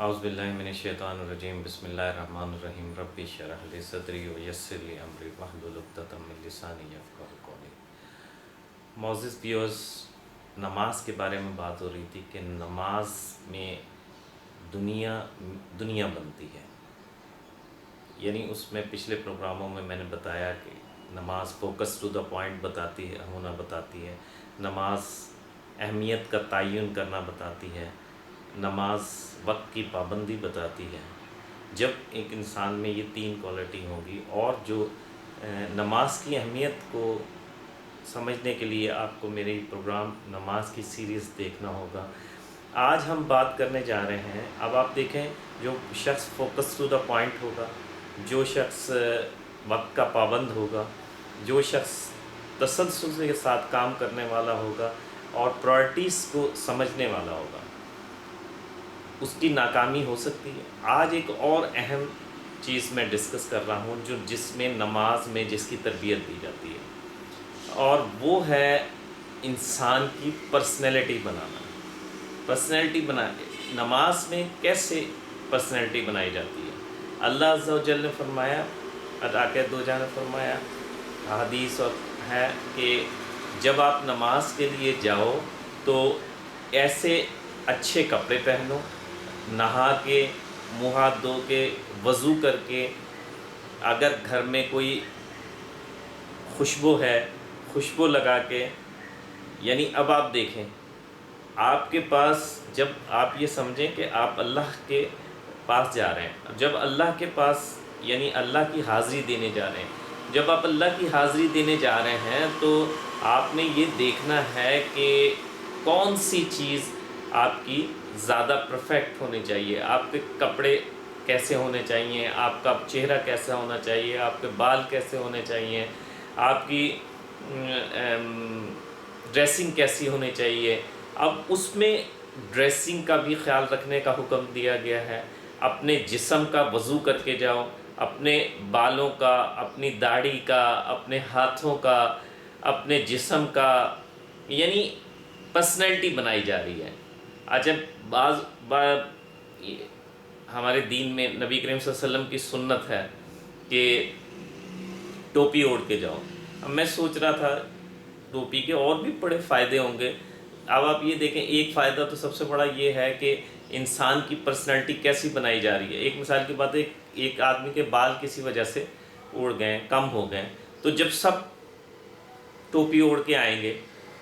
اعوذ باللہ من الشیطان الرجیم بسم اللہ الرحمن الرحیم ربی اشرح لی صدری ویسر لی امری واحلل عقدۃ من لسانی یفقہوا قولی۔ معزز ویورز، نماز کے بارے میں بات ہو رہی تھی کہ نماز میں دنیا بنتی ہے، یعنی اس میں پچھلے پروگراموں میں نے بتایا کہ نماز فوکس ٹو دا پوائنٹ بتاتی ہے، نماز اہمیت کا تعین کرنا بتاتی ہے، نماز وقت کی پابندی بتاتی ہے۔ جب ایک انسان میں یہ تین کوالٹی ہوں گی، اور جو نماز کی اہمیت کو سمجھنے کے لیے آپ کو میرے پروگرام نماز کی سیریز دیکھنا ہوگا۔ آج ہم بات کرنے جا رہے ہیں، اب آپ دیکھیں، جو شخص فوکس ٹو دا پوائنٹ ہوگا، جو شخص وقت کا پابند ہوگا، جو شخص تسلسل کے ساتھ کام کرنے والا ہوگا اور پرائرٹیز کو سمجھنے والا ہوگا، اس کی ناکامی ہو سکتی ہے۔ آج ایک اور اہم چیز میں ڈسکس کر رہا ہوں جس میں نماز میں جس کی تربیت دی جاتی ہے، اور وہ ہے انسان کی پرسنالٹی بنانا۔ نماز میں کیسے پرسنالٹی بنائی جاتی ہے؟ اللہ عز و جل نے فرمایا، عطا دو جہاں نے فرمایا، حدیث ہے کہ جب آپ نماز کے لیے جاؤ تو ایسے اچھے کپڑے پہنو، نہا کے، منہ ہاتھ دھو کے، وضو کر کے، اگر گھر میں کوئی خوشبو ہے خوشبو لگا کے، یعنی اب آپ دیکھیں، آپ کے پاس، جب آپ یہ سمجھیں کہ آپ اللہ کے پاس جا رہے ہیں، جب اللہ کے پاس یعنی اللہ کی حاضری دینے جا رہے ہیں، جب آپ اللہ کی حاضری دینے جا رہے ہیں تو آپ نے یہ دیکھنا ہے کہ کون سی چیز آپ کی زیادہ پرفیکٹ ہونی چاہیے، آپ کے کپڑے کیسے ہونے چاہیے، آپ کا چہرہ کیسا ہونا چاہیے، آپ کے بال کیسے ہونے چاہیے، آپ کی ڈریسنگ کیسی ہونی چاہیے۔ اب اس میں ڈریسنگ کا بھی خیال رکھنے کا حکم دیا گیا ہے۔ اپنے جسم کا وضو کر کے جاؤ، اپنے بالوں کا، اپنی داڑھی کا، اپنے ہاتھوں کا، اپنے جسم کا، یعنی پرسنالٹی بنائی جا رہی ہے۔ اچھا، بعض ہمارے دین میں نبی کریم صلی اللہ علیہ وسلم کی سنت ہے کہ ٹوپی اوڑھ کے جاؤ۔ اب میں سوچ رہا تھا ٹوپی کے اور بھی بڑے فائدے ہوں گے۔ اب آپ یہ دیکھیں، ایک فائدہ تو سب سے بڑا یہ ہے کہ انسان کی پرسنالٹی کیسی بنائی جا رہی ہے۔ ایک مثال کی بات ہے، ایک آدمی کے بال کسی وجہ سے اڑ گئے، کم ہو گئے، تو جب سب ٹوپی اوڑھ کے آئیں گے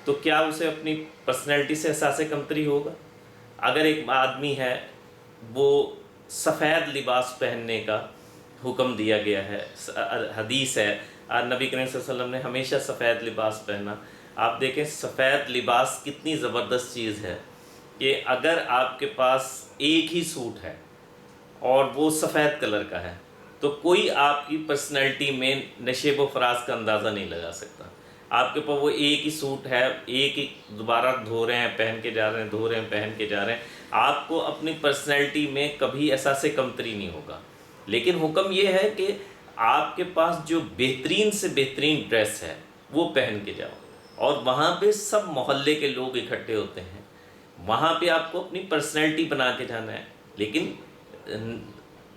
تو کیا اسے اپنی پرسنالٹی سے احساس کمتری ہوگا؟ اگر ایک آدمی ہے، وہ سفید لباس پہننے کا حکم دیا گیا ہے، حدیث ہے، نبی کریم صلی اللہ علیہ وسلم نے ہمیشہ سفید لباس پہنا۔ آپ دیکھیں سفید لباس کتنی زبردست چیز ہے کہ اگر آپ کے پاس ایک ہی سوٹ ہے اور وہ سفید کلر کا ہے تو کوئی آپ کی پرسنالٹی میں نشیب و فراز کا اندازہ نہیں لگا سکتا۔ آپ کے پاس وہ ایک ہی سوٹ ہے، ایک ہی دوبارہ دھو رہے ہیں پہن کے جا رہے ہیں، دھو رہے ہیں پہن کے جا رہے ہیں، آپ کو اپنی پرسنالٹی میں کبھی احساس کمتری نہیں ہوگا۔ لیکن حکم یہ ہے کہ آپ کے پاس جو بہترین سے بہترین ڈریس ہے وہ پہن کے جاؤ، اور وہاں پہ سب محلے کے لوگ اکٹھے ہوتے ہیں، وہاں پہ آپ کو اپنی پرسنالٹی بنا کے جانا ہے۔ لیکن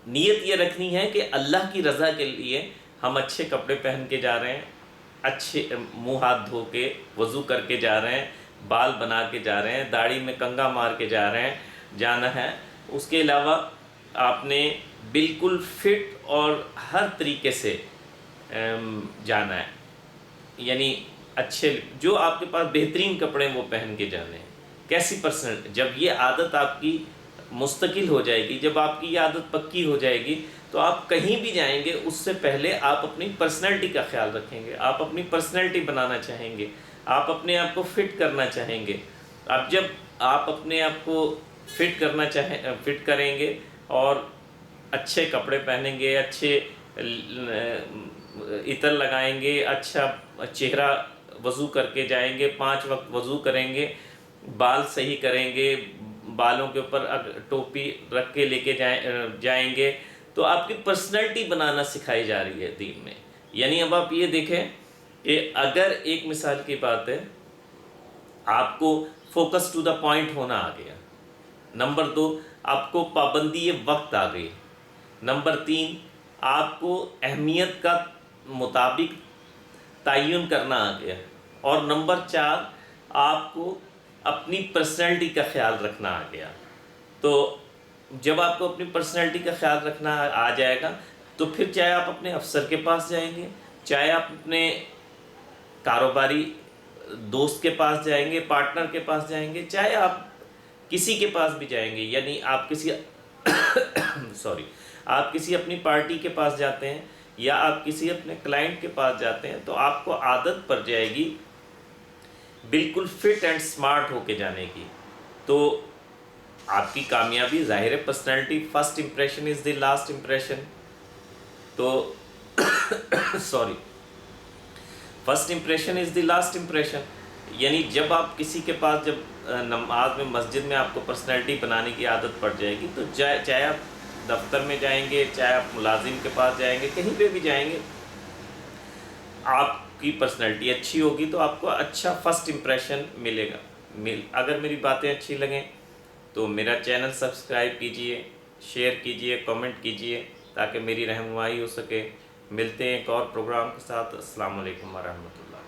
نیت یہ رکھنی ہے کہ اللہ کی رضا کے لیے ہم اچھے کپڑے پہن کے جا رہے ہیں، اچھے منہ ہاتھ دھو کے وضو کر کے جا رہے ہیں، بال بنا کے جا رہے ہیں، داڑھی میں کنگھا مار کے جانا ہے۔ اس کے علاوہ آپ نے بالکل فٹ اور ہر طریقے سے جانا ہے، یعنی اچھے جو آپ کے پاس بہترین کپڑے وہ پہن کے جانے ہیں۔ کیسی پرسنل، جب یہ عادت آپ کی مستقل ہو جائے گی، جب آپ کی یہ عادت پکی ہو جائے گی تو آپ کہیں بھی جائیں گے اس سے پہلے آپ اپنی پرسنالٹی کا خیال رکھیں گے، آپ اپنی پرسنالٹی بنانا چاہیں گے، آپ اپنے آپ کو فٹ کرنا چاہیں گے۔ اب جب آپ اپنے آپ کو فٹ کریں گے اور اچھے کپڑے پہنیں گے، اچھے عطر لگائیں گے، اچھا چہرہ، وضو کر کے جائیں گے، 5 وقت وضو کریں گے، بال صحیح کریں گے، بالوں کے اوپر ٹوپی رکھ کے لے کے جائیں گے، تو آپ کی پرسنالٹی بنانا سکھائی جا رہی ہے دین میں۔ یعنی اب آپ یہ دیکھیں کہ اگر ایک مثال کی بات ہے، آپ کو فوکس ٹو دا پوائنٹ ہونا آ گیا، نمبر 2 آپ کو پابندی وقت آ گئی. نمبر 3 آپ کو اہمیت کا مطابق تعین کرنا آ گیا. اور نمبر 4 آپ کو اپنی پرسنالٹی کا خیال رکھنا آ گیا. تو جب آپ کو اپنی پرسنالٹی کا خیال رکھنا آ جائے گا تو پھر چاہے آپ اپنے افسر کے پاس جائیں گے، چاہے آپ اپنے کاروباری دوست کے پاس جائیں گے، پارٹنر کے پاس جائیں گے، چاہے آپ کسی کے پاس بھی جائیں گے، یعنی آپ کسی آپ کسی اپنی پارٹی کے پاس جاتے ہیں یا آپ کسی اپنے کلائنٹ کے پاس جاتے ہیں تو آپ کو عادت پڑ جائے گی بالکل فٹ اینڈ سمارٹ ہو کے جانے کی. تو آپ کی کامیابی ظاہر ہے personality first impression is the last impression. تو first impression is the last impression, یعنی جب آپ کسی کے پاس جب نماز میں مسجد میں آپ کو پرسنالٹی بنانے کی عادت پڑ جائے گی تو چاہے آپ دفتر میں جائیں گے، چاہے آپ ملازم کے پاس جائیں گے، کہیں پہ بھی جائیں گے، آپ کی پرسنالٹی اچھی ہوگی تو آپ کو اچھا فرسٹ امپریشن ملے گا. اگر میری باتیں اچھی لگیں تو میرا چینل سبسکرائب کیجئے، شیئر کیجئے، کامنٹ کیجئے تاکہ میری رہنمائی ہو سکے. ملتے ہیں ایک اور پروگرام کے ساتھ. السلام علیکم ورحمۃ اللہ.